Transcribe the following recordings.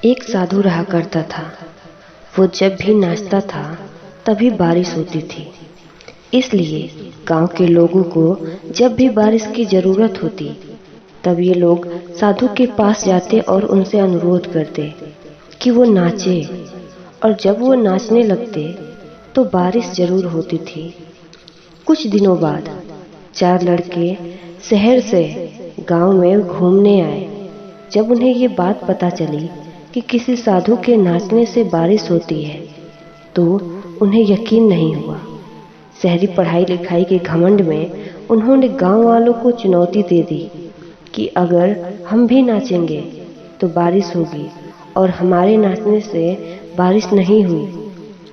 एक साधु रहा करता था। वो जब भी नाचता था तभी बारिश होती थी। इसलिए गांव के लोगों को जब भी बारिश की जरूरत होती तब ये लोग साधु के पास जाते और उनसे अनुरोध करते कि वो नाचे। और जब वो नाचने लगते तो बारिश जरूर होती थी। कुछ दिनों बाद 4 लड़के शहर से गांव में घूमने आए। जब उन्हें ये बात पता चली कि किसी साधु के नाचने से बारिश होती है तो उन्हें यकीन नहीं हुआ। शहरी पढ़ाई लिखाई के घमंड में उन्होंने गांव वालों को चुनौती दे दी कि अगर हम भी नाचेंगे तो बारिश होगी, और हमारे नाचने से बारिश नहीं हुई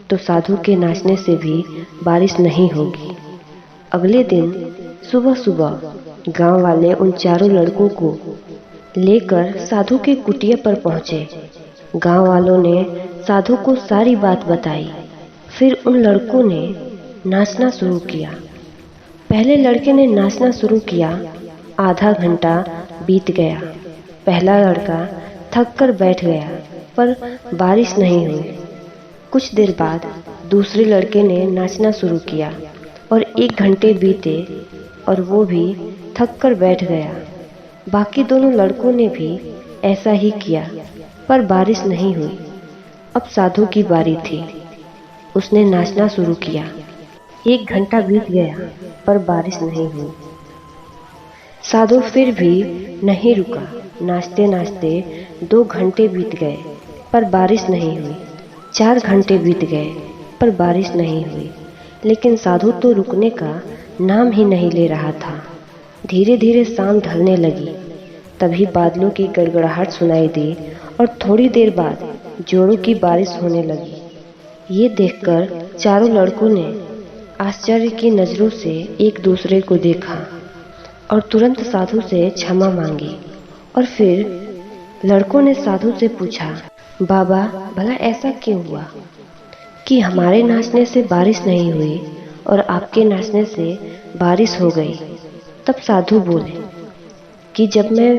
तो साधु के नाचने से भी बारिश नहीं होगी। अगले दिन सुबह सुबह गांव वाले उन चारों लड़कों को लेकर साधु के कुटिया पर पहुंचे। गांव वालों ने साधु को सारी बात बताई। फिर उन लड़कों ने नाचना शुरू किया। पहले लड़के ने नाचना शुरू किया। आधा घंटा बीत गया। पहला लड़का थक कर बैठ गया, पर बारिश नहीं हुई। कुछ देर बाद दूसरे लड़के ने नाचना शुरू किया और 1 घंटे बीते और वो भी थक कर बैठ गया। बाकी दोनों लड़कों ने भी ऐसा ही किया, पर बारिश नहीं हुई। अब साधु की बारी थी। उसने नाचना शुरू किया। 1 घंटा बीत गया पर बारिश नहीं हुई। साधु फिर भी नहीं रुका। नाचते नाचते 2 घंटे बीत गए पर बारिश नहीं हुई। 4 घंटे बीत गए पर बारिश नहीं हुई। लेकिन साधु तो रुकने का नाम ही नहीं ले रहा था। धीरे धीरे शाम ढलने लगी। तभी बादलों की गड़गड़ाहट सुनाई दी और थोड़ी देर बाद जोरों की बारिश होने लगी। ये देखकर चारों लड़कों ने आश्चर्य की नज़रों से एक दूसरे को देखा और तुरंत साधु से क्षमा मांगी। और फिर लड़कों ने साधु से पूछा, बाबा भला ऐसा क्यों हुआ कि हमारे नाचने से बारिश नहीं हुई और आपके नाचने से बारिश हो गई? तब साधु बोले कि जब मैं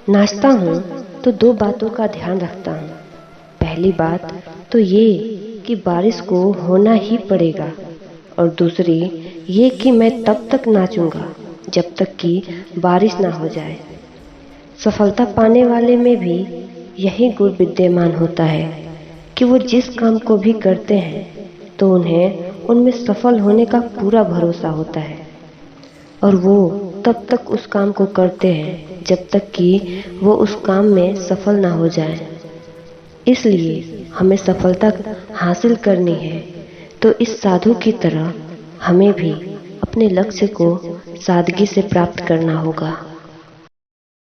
नाचता हूँ तो 2 बातों का ध्यान रखता हूँ। पहली बात तो ये कि बारिश को होना ही पड़ेगा, और दूसरी ये कि मैं तब तक नाचूंगा जब तक कि बारिश ना हो जाए। सफलता पाने वाले में भी यही गुण विद्यमान होता है कि वो जिस काम को भी करते हैं तो उन्हें उनमें सफल होने का पूरा भरोसा होता है, और वो तब तक उस काम को करते हैं जब तक कि वो उस काम में सफल ना हो जाए। इसलिए हमें सफलता हासिल करनी है तो इस साधु की तरह हमें भी अपने लक्ष्य को सादगी से प्राप्त करना होगा।